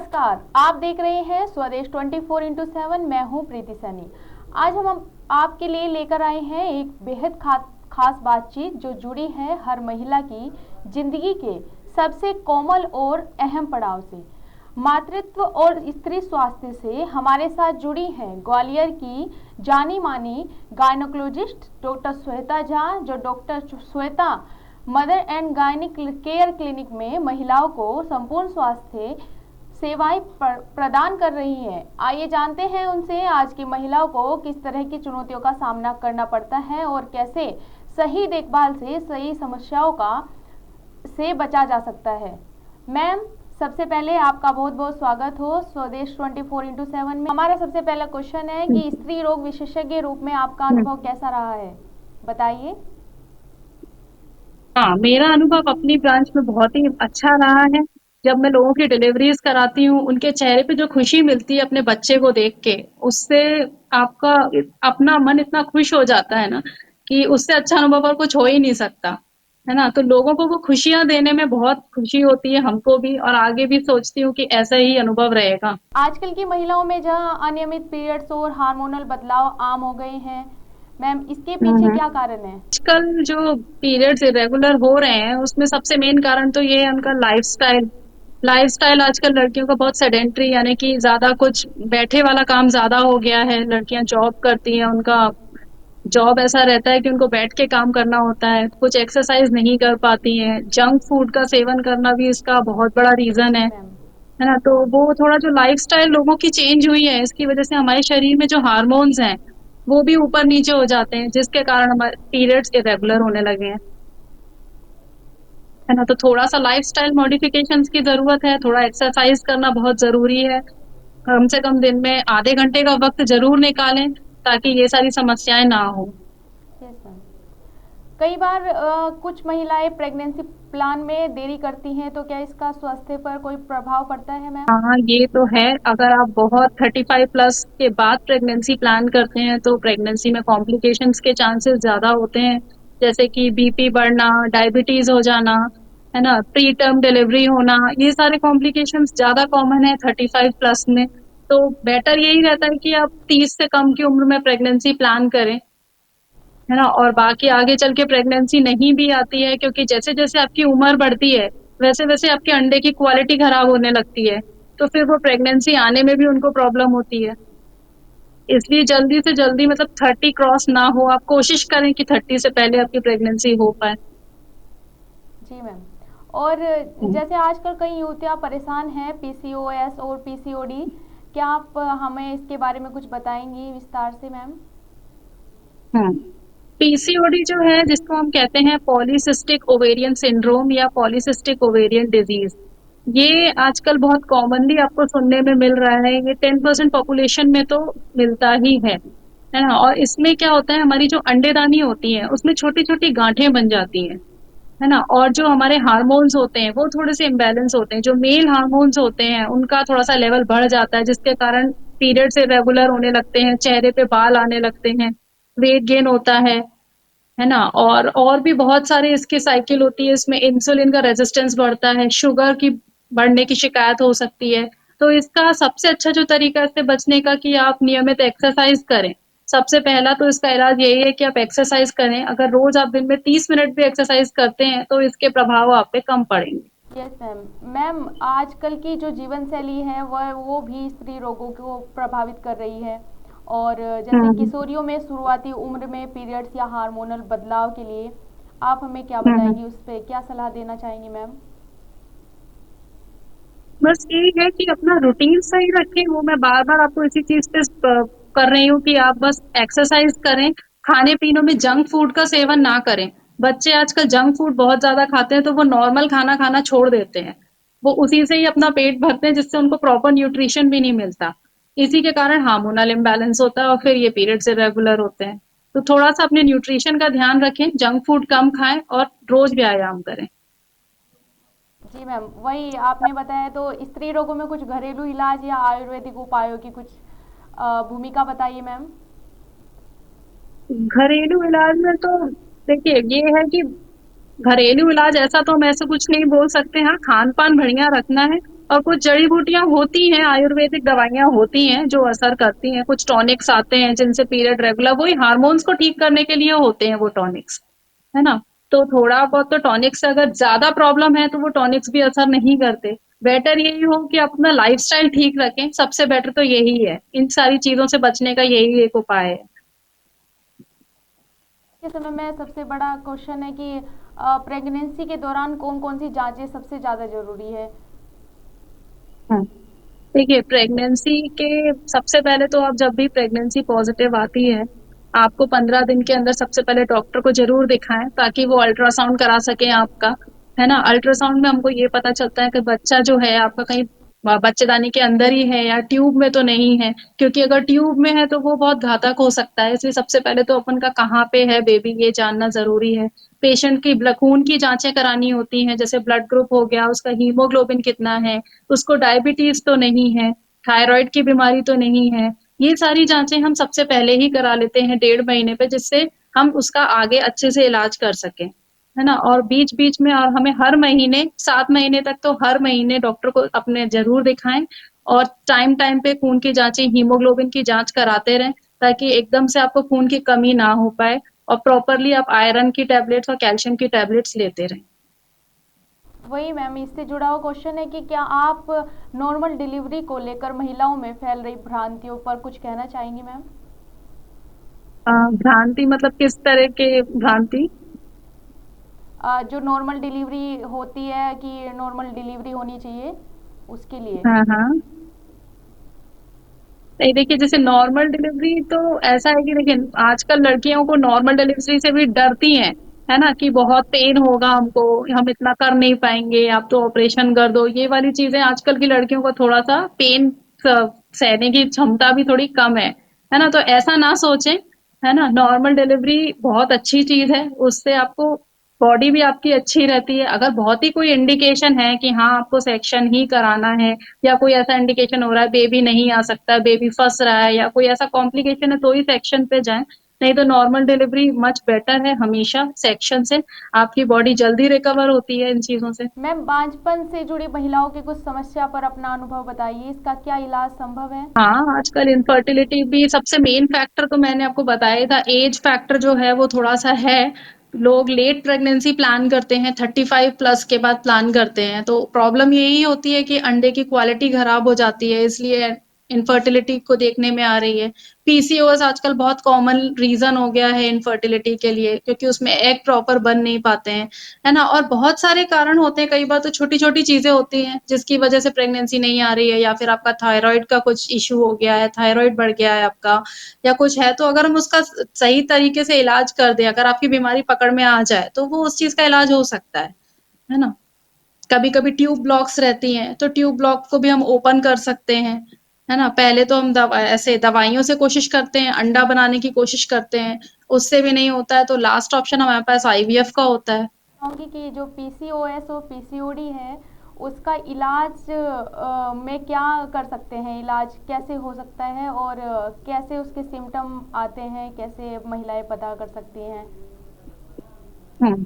नमस्कार, आप देख रहे हैं स्वदेश 24x7। मैं हूं प्रीति सैनी। आज हम आपके लिए लेकर आए हैं एक बेहद खास बातचीत जो जुड़ी है हर महिला की जिंदगी के सबसे कोमल और अहम पड़ाव से। मातृत्व और स्त्री स्वास्थ्य से हमारे साथ जुड़ी हैं ग्वालियर की जानी मानी गायनोकोलॉजिस्ट डॉक्टर श्वेता झा, जो doctor Shweta mother and gynaec care clinic में महिलाओं को संपूर्ण स्वास्थ्य सेवाएं प्रदान कर रही हैं। आइए जानते हैं उनसे आज की महिलाओं को किस तरह की चुनौतियों का सामना करना पड़ता है और कैसे सही देखभाल से सही समस्याओं का से बचा जा सकता है। मैम, सबसे पहले आपका बहुत बहुत स्वागत हो स्वदेश 24x7 में। हमारा सबसे पहला क्वेश्चन है कि स्त्री रोग विशेषज्ञ रूप में आपका अनुभव कैसा रहा है, बताइए। हाँ, मेरा अनुभव अपनी ब्रांच में बहुत ही अच्छा रहा है। जब मैं लोगों की डिलीवरीज कराती हूँ, उनके चेहरे पे जो खुशी मिलती है अपने बच्चे को देख के, उससे आपका अपना मन इतना खुश हो जाता है ना कि उससे अच्छा अनुभव और कुछ हो ही नहीं सकता, है ना? तो लोगों को वो खुशियाँ देने में बहुत खुशी होती है, हमको भी, और आगे भी सोचती हूँ कि ऐसा ही अनुभव रहेगा। आजकल की महिलाओं में जहां अनियमित पीरियड्स और हार्मोनल बदलाव आम हो गए हैं, मैम इसके पीछे क्या कारण है? आजकल जो पीरियड्स इरेगुलर हो रहे हैं, उसमें सबसे मेन कारण तो ये है उनका लाइफस्टाइल। लाइफस्टाइल आजकल लड़कियों का बहुत सेडेंटरी, यानी कि ज़्यादा कुछ बैठे वाला काम ज़्यादा हो गया है। लड़कियां जॉब करती हैं, उनका जॉब ऐसा रहता है कि उनको बैठ के काम करना होता है, कुछ एक्सरसाइज नहीं कर पाती हैं। जंक फूड का सेवन करना भी इसका बहुत बड़ा रीज़न मैम है ना? तो वो थोड़ा जो लाइफस्टाइल लोगों की चेंज हुई है, इसकी वजह से हमारे शरीर में जो हार्मोन्स हैं, वो भी ऊपर-नीचे हो जाते हैं, जिसके कारण हमारे पीरियड्स इरेगुलर होने लगे हैं, है ना? तो थोड़ा-सा लाइफस्टाइल मॉडिफिकेशंस की ज़रूरत है, थोड़ा एक्सरसाइज करना बहुत ज़रूरी है। कम से कम दिन में आधे घंटे का वक़्त ज़रूर निकालें, ताकि ये सारी समस्याएँ ना हों। Yes ma'am. कई बार कुछ महिलाएं प्रेगनेंसी प्लान में देरी करती हैं, तो क्या इसका स्वास्थ्य पर कोई प्रभाव पड़ता है मैम? हाँ, ये तो है। अगर आप बहुत 35 प्लस के बाद प्रेगनेंसी प्लान करते हैं, तो प्रेगनेंसी में कॉम्प्लिकेशंस के चांसेस ज़्यादा होते हैं, जैसे कि बीपी बढ़ना, डायबिटीज़ हो जाना, है ना? प्री टर्म डिलीवरी होना, ये सारे कॉम्प्लिकेशंस ज़्यादा कॉमन है 35 प्लस में। तो बेटर यही रहता है कि आप 30 से कम की उम्र में प्रेगनेंसी प्लान करें, है ना? और बाकी आगे चल के प्रेगनेंसी नहीं भी आती है, क्योंकि जैसे-जैसे आपकी उम्र बढ़ती है, वैसे-वैसे आपके अंडे की क्वालिटी खराब होने लगती है। तो फिर वो प्रेगनेंसी आने में भी उनको प्रॉब्लम होती है। इसलिए जल्दी से जल्दी, मतलब 30 क्रॉस ना हो, आप कोशिश करें कि 30 से पहले आपकी प्रेगनेंसी हो पाए। जी मैम। और हुँ। जैसे आजकल कई युवतियां परेशान हैं पीसीओएस और पीसीओडी, क्या आप हमें इसके बारे में कुछ बताएंगी विस्तार से मैम? हाँ। पीसीओडी जो है, जिसको हम कहते हैं पॉलीसिस्टिक ओवेरियन सिंड्रोम या पॉलीसिस्टिक ओवेरियन डिजीज, ये आजकल बहुत कॉमनली आपको सुनने में मिल रहा है। ये 10% पॉपुलेशन में तो मिलता ही है ना? और इसमें क्या होता है, हमारी जो अंडेदानी होती है उसमें छोटी छोटी गांठें बन जाती हैं, है ना? और जो हमारे हार्मोन्स होते हैं वो थोड़े से इम्बैलेंस होते हैं। जो मेल हार्मोन्स होते हैं उनका थोड़ा सा लेवल बढ़ जाता है, जिसके कारण पीरियड्स इरेगुलर होने लगते हैं, चेहरे पे बाल आने लगते हैं, वेट गेन होता है ना? और भी बहुत सारे इसकी साइकिल होती है। इसमें इंसुलिन का रेजिस्टेंस बढ़ता है, शुगर की बढ़ने की शिकायत हो सकती है। तो इसका सबसे अच्छा जो तरीका है इससे बचने का, कि आप नियमित एक्सरसाइज करें। सबसे पहला तो इसका इलाज यही है कि आप एक्सरसाइज करें। अगर रोज आप दिन में 30 मिनट भी एक्सरसाइज करते हैं, तो इसके प्रभाव आप पे कम पड़ेंगे। Yes ma'am. मैम, आजकल की जो जीवन शैली है वह वो भी स्त्री रोगों को प्रभावित कर रही है। और जैसे हम्म किशोरियों में शुरुआती उम्र में पीरियड्स या हार्मोनल बदलाव के लिए आप हमें क्या हम्म बताएंगी, उस पर क्या सलाह देना चाहेंगी मैम? बस यही है कि अपना रूटीन सही रखें। वो मैं बार-बार आपको इसी चीज़ पे कर रही हूँ कि आप बस एक्सरसाइज करें, खाने-पीनों में जंक फूड का सेवन ना करें। बच्चे आजकल जंक फूड बहुत ज़्यादा खाते हैं, तो वो नॉर्मल खाना खाना छोड़ देते हैं। वो उसी से ही अपना पेट भरते हैं, जिससे उनको प्रॉपर न्यूट्रिशन भी नहीं मिलता। इसी के कारण हार्मोनल इम्बैलेंस होता है और फिर ये पीरियड्स इरेगुलर होते हैं। तो थोड़ा-सा अपने न्यूट्रिशन का ध्यान रखें, जंक फूड कम खाएँ और रोज़ व्यायाम करें। जी मैम, वही आपने बताया। तो स्त्री रोगों में कुछ घरेलू इलाज या आयुर्वेदिक उपायों की कुछ भूमिका बताइए मैम। घरेलू इलाज में तो देखिए ये है कि घरेलू इलाज ऐसा तो हम ऐसे कुछ नहीं बोल सकते। हाँ, खान-पान बढ़िया रखना है, और कुछ जड़ी-बूटियाँ होती हैं, आयुर्वेदिक दवाइयाँ होती हैं जो असर करती हैं, कुछ टॉनिक्स आते हैं जिनसे पीरियड रेगुलर वही हार्मोन्स को ठीक करने के लिए होते हैं वो टॉनिक्स, है ना? तो थोड़ा बहुत तो टॉनिक्स से अगर ज़्यादा प्रॉब्लम है तो वो टॉनिक्स भी असर नहीं करते। बेटर यही हो कि अपना लाइफ़स्टाइल ठीक रखें, सबसे बेटर तो यही है। इन सारी चीज़ों से बचने का यही एक उपाय है। के समय में सबसे बड़ा क्वेश्चन है कि प्रेगनेंसी के दौरान कौन कौन सी जांचें सबसे ज़्यादा ज़रूरी है। हाँ। देखिए, प्रेगनेंसी के सबसे पहले तो आप जब भी प्रेगनेंसी पॉज़िटिव आती है, आपको 15 दिन के अंदर सबसे पहले डॉक्टर को ज़रूर दिखाएँ ताकि वो अल्ट्रासाउंड करा सकें आपका, है ना? अल्ट्रासाउंड में हमको ये पता चलता है कि बच्चा जो है आपका कहीं बच्चेदानी के अंदर ही है या ट्यूब में तो नहीं है, क्योंकि अगर ट्यूब में है तो वो बहुत घातक हो सकता है, इसलिए सबसे पहले तो अपन का कहाँ पे है बेबी ये जानना ज़रूरी है। पेशेंट की खून की जाँचें करानी होती हैं, जैसे ब्लड ग्रुप हो गया, उसका हीमोग्लोबिन कितना है, उसको डायबिटीज तो नहीं है, थायराइड की बीमारी तो नहीं है। ये सारी जाँचें हम सबसे पहले ही करा लेते हैं 1.5 महीने पे जिससे हम उसका आगे अच्छे से इलाज कर सकें, है ना? और बीच-बीच में और हमें हर महीने 7 महीने तक तो हर महीने डॉक्टर को अपने ज़रूर दिखाएँ और टाइम-टाइम पे खून की जाँचें, हीमोग्लोबिन की जाँच कराते रहें ताकि एकदम से आपको खून की कमी ना हो पाए और प्रॉपरली आप आयरन की टैबलेट्स और कैल्शियम की टैबलेट्स लेते रहें। वही मैम, इससे जुड़ा हुआ क्वेश्चन है कि क्या आप नॉर्मल डिलीवरी को लेकर महिलाओं में फैल रही भ्रांतियों पर कुछ कहना चाहेंगी मैम। भ्रांति मतलब किस तरह के भ्रांति? जो नॉर्मल डिलीवरी होती है कि नॉर्मल डिलीवरी होनी चाहिए उसके लिए। हाँ, हाँ। नहीं देखिए जैसे नॉर्मल डिलीवरी तो ऐसा है कि देखिए आजकल लड़कियों को नॉर्मल डिलीवरी से भी डरती हैं, है ना? कि बहुत पेन होगा हमको, हम इतना कर नहीं पाएँगे, आप तो ऑपरेशन कर दो। ये वाली चीज़ें आजकल की लड़कियों को थोड़ा-सा पेन स सहने की क्षमता भी थोड़ी कम है ना? तो ऐसा ना सोचें, है ना? नॉर्मल डिलीवरी बहुत अच्छी चीज़ है, उससे आपको बॉडी भी आपकी अच्छी रहती है। अगर बहुत ही कोई इंडिकेशन है कि हाँ, आपको सेक्शन ही कराना है या कोई ऐसा इंडिकेशन हो रहा है बेबी नहीं आ सकता, बेबी फँस रहा है या कोई ऐसा कॉम्प्लिकेशन है तो ही सेक्शन पे जाएँ, नहीं तो नॉर्मल डिलीवरी मच बेटर है हमेशा सेक्शन से, आपकी बॉडी जल्दी रिकवर होती है इन चीज़ों से। मैम, बांझपन से जुड़ी महिलाओं की कुछ समस्या पर अपना अनुभव बताइए, इसका क्या इलाज संभव है। हाँ, आजकल इनफर्टिलिटी भी सबसे मेन फैक्टर तो मैंने आपको बताया ही था, ऐज फैक्टर जो है वो थोड़ा-सा है। लोग लेट प्रेगनेंसी प्लान करते हैं, 35 प्लस के बाद प्लान करते हैं, तो प्रॉब्लम यही होती है कि अंडे की क्वालिटी खराब हो जाती है, इसलिए इनफर्टिलिटी को देखने में आ रही है। पीसीओएस आजकल बहुत कॉमन रीज़न हो गया है इनफर्टिलिटी के लिए क्योंकि उसमें एग प्रॉपर बन नहीं पाते हैं, है ना? और बहुत सारे कारण होते हैं, कई बार तो छोटी-छोटी चीज़ें होती हैं, जिसकी वजह से प्रेगनेंसी नहीं आ रही है या फिर आपका थायरॉइड का कुछ इश्यू हो गया है, थायरॉइड बढ़ गया है आपका या कुछ है, तो अगर हम उसका सही तरीके से इलाज कर दें, अगर आपकी बीमारी पकड़ में आ जाए, तो वो उस चीज़ का इलाज हो सकता है ना? कभी-कभी ट्यूब ब्लॉक्स रहती हैं, तो ट्यूब ब्लॉक को भी हम ओपन कर सकते हैं, है ना? पहले तो हम ऐसे दवाइयों से कोशिश करते हैं, अंडा बनाने की कोशिश करते हैं, उससे भी नहीं होता है, तो लास्ट ऑप्शन हमारे पास आईवीएफ का होता है। कहूँगी कि जो पीसीओएस और पीसीओडी है उसका इलाज में क्या कर सकते हैं, इलाज कैसे हो सकता है और कैसे उसके सिम्टम आते हैं, कैसे महिलाएं पता कर सकती हैं। हुँ।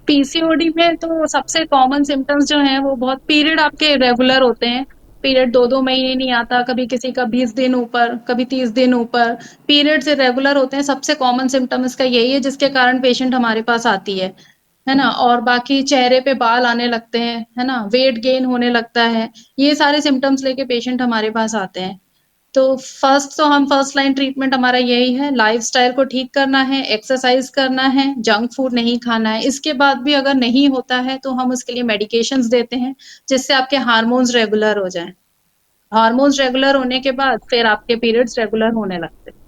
पीसीओडी में तो सबसे कॉमन सिम्पटम्स जो हैं वो बहुत पीरियड आपके रेगुलर होते हैं। पीरियड 2-2 महीने नहीं आता, कभी किसी का 20 दिन ऊपर, कभी 30 दिन ऊपर, पीरियड्स इर्रेगुलर होते हैं। सबसे कॉमन सिम्पटम इसका यही है जिसके कारण पेशेंट हमारे पास आती है ना? और बाकी चेहरे पे बाल आने लगते हैं, है ना? वेट गेन होने लगता है। ये सारे सिम्पटम्स लेके पेशेंट हमारे पास आते हैं। फर्स्ट लाइन ट्रीटमेंट हमारा यही है, लाइफ़स्टाइल को ठीक करना है, एक्सरसाइज़ करना है, जंक फूड नहीं खाना है। इसके बाद भी अगर नहीं होता है, तो हम उसके लिए मेडिकेशंस देते हैं, जिससे आपके हार्मोन्स रेगुलर हो जाएँ। हार्मोन्स रेगुलर होने के बाद फिर आपके पीरियड्स रेगुलर होने लगते हैं।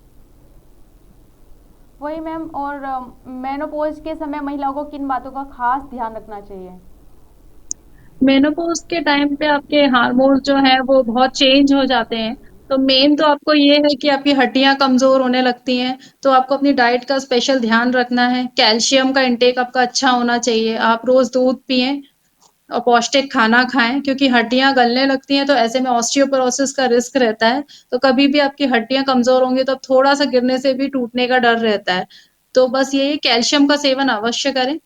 वही मैम, और मेनोपॉज के समय महिलाओं को किन बातों का खास ध्यान रखना चाहिए। मेनोपॉज़ के टाइम पे आपके हार्मोन्स जो हैं वो बहुत चेंज हो जाते हैं। तो मेन तो आपको ये है कि आपकी हड्डियाँ कमज़ोर होने लगती हैं, तो आपको अपनी डाइट का स्पेशल ध्यान रखना है। कैल्शियम का इंटेक आपका अच्छा होना चाहिए। आप रोज़ दूध पिएँ और पौष्टिक खाना खाएँ क्योंकि हड्डियाँ गलने लगती हैं तो ऐसे में ऑस्टियोपोरोसिस का रिस्क रहता है। तो कभी भी आपकी हड्डियाँ कमज़ोर होंगी तो थोड़ा-सा गिरने से भी टूटने का डर रहता है। तो बस यही कैल्शियम का सेवन अवश्य करें,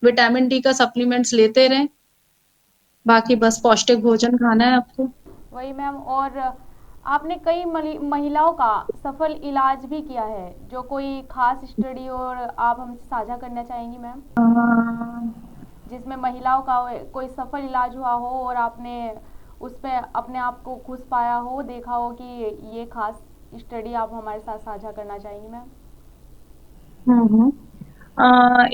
विटामिन डी का सप्लीमेंट्स लेते रहें बाकी बस पौष्टिक भोजन खाना है आपको। वही मैम, और आपने कई महिलाओं का सफल इलाज भी किया है, जो कोई खास स्टडी और आप हमसे साझा करना चाहेंगी मैम, अ, जिसमें महिलाओं का कोई सफल इलाज हुआ हो और आपने उसमें अपने आप को खुश पाया हो, देखा हो कि ये खास स्टडी आप हमारे साथ साझा करना चाहेंगी मैम। हुँ, हुँ।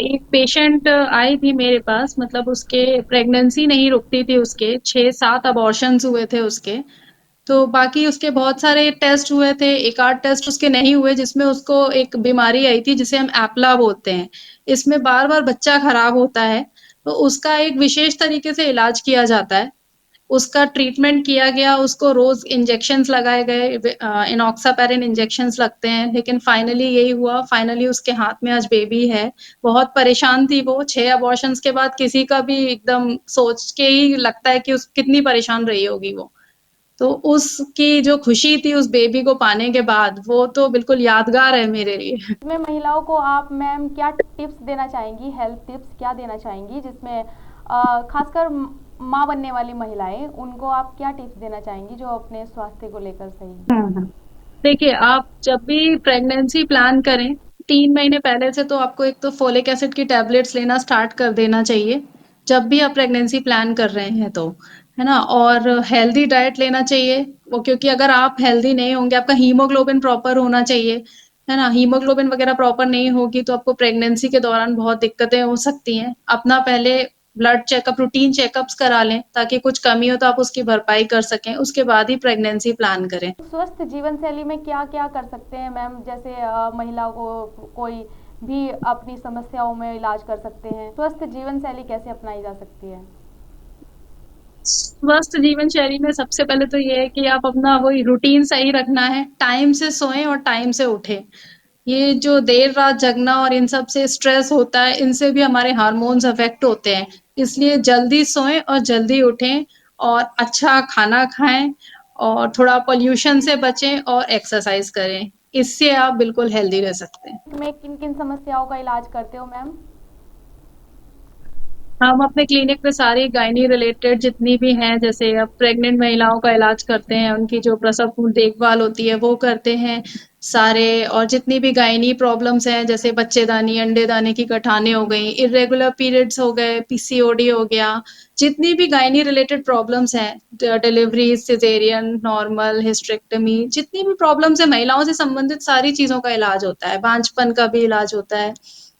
एक पेशेंट आई थी मेरे पास, मतलब उसके प्रेगनेंसी नहीं रुकती थी उसके, 6-7 अबॉर्शन्स हुए थे उसके। तो बाकी उसके बहुत सारे टेस्ट हुए थे, एक आध टेस्ट उसके नहीं हुए, जिसमें उसको एक बीमारी आई थी जिसे हम एप्ला बोलते हैं। इसमें बार-बार बच्चा खराब होता है, तो उसका एक विशेष तरीके से इलाज किया जाता है। उसका ट्रीटमेंट किया गया, उसको रोज़ इंजेक्शंस लगाए गए, इनॉक्सापेरिन इंजेक्शंस लगते हैं, लेकिन फाइनली यही हुआ, फाइनली उसके हाथ में आज बेबी है। बहुत परेशान थी वो, 6 अबॉर्शन्स के बाद किसी का भी एकदम सोच के ही लगता है कि उस कितनी परेशान रही होगी वो। तो उसकी जो खुशी थी उस बेबी को पाने के बाद, वो तो बिल्कुल यादगार है मेरे लिए। इसमें महिलाओं को आप मैम क्या टिप्स देना चाहेंगी, हेल्थ टिप्स क्या देना चाहेंगी, जिसमें खासकर माँ बनने वाली महिलाएं, उनको आप क्या टिप्स देना चाहेंगी जो अपने स्वास्थ्य को लेकर सही। हुँ, हुँ। देखिए, आप जब भी प्रेगनेंसी प्लान करें, 3 महीने पहले से तो आपको एक तो फ़ोलिक एसिड की टैबलेट्स लेना स्टार्ट कर देना चाहिए, जब भी आप प्रेगनेंसी प्लान कर रहे हैं तो, है ना? और हेल्दी डाइट लेना चाहिए, वो क्योंकि अगर आप हेल्दी नहीं होंगे, आपका हीमोग्लोबिन प्रॉपर होना चाहिए, है ना? हीमोग्लोबिन वगैरह प्रॉपर नहीं होगी तो आपको प्रेगनेंसी के दौरान बहुत दिक्कतें हो सकती हैं। अपना पहले ब्लड चेकअप, रूटीन चेकअप्स करा लें, ताकि कुछ कमी हो तो आप उसकी भरपाई कर सकें, उसके बाद ही प्रेगनेंसी प्लान करें। स्वस्थ जीवन शैली में क्या क्या कर सकते हैं मैम, जैसे महिलाओं को कोई भी अपनी समस्याओं में इलाज कर सकते हैं, स्वस्थ जीवन शैली कैसे अपनाई जा सकती है। स्वस्थ जीवन शैली में सबसे पहले तो ये है कि आप अपना वही रूटीन सही रखना है, टाइम से सोएं और टाइम से उठें। ये जो देर रात जगना और इन सब से स्ट्रेस होता है, इनसे भी हमारे हार्मोन्स अफेक्ट होते हैं। इसलिए जल्दी सोएं और जल्दी उठें और अच्छा खाना खाएं और थोड़ा पॉल्यूशन से बचें और एक्सरसाइज करें। इससे आप बिल्कुल हेल्दी रह सकते हैं। में किन किन समस्याओं का इलाज करते हो मैम। हम अपने क्लिनिक पे सारी गायनी रिलेटेड जितनी भी हैं, जैसे अब प्रेग्नेंट महिलाओं का इलाज करते हैं, उनकी जो प्रसव पूर्व देखभाल होती है वो करते हैं सारे, और जितनी भी गायनी प्रॉब्लम्स हैं जैसे बच्चेदानी, अंडेदानी की गठानें हो गई, इर्रेगुलर पीरियड्स हो गए, पीसीओडी हो गया, जितनी भी गायनी रिलेटेड प्रॉब्लम्स हैं, डिलीवरी, सिजेरियन, नॉर्मल, हिस्टेरेक्टमी, जितनी भी प्रॉब्लम्स है महिलाओं से संबंधित सारी चीज़ों का इलाज होता है, बांझपन का भी इलाज होता है।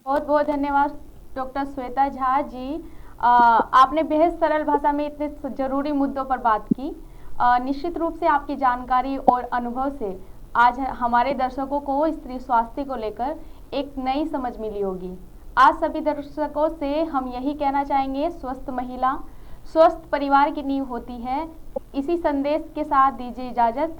बहुत बहुत धन्यवाद डॉक्टर श्वेता झा जी। आपने बेहद सरल भाषा में इतने जरूरी मुद्दों पर बात की। निश्चित रूप से आपकी जानकारी और अनुभव से आज हमारे दर्शकों को स्त्री स्वास्थ्य को लेकर एक नई समझ मिली होगी। आज सभी दर्शकों से हम यही कहना चाहेंगे, स्वस्थ महिला स्वस्थ परिवार की नींव होती है। इसी संदेश के साथ दीजिए इजाजत।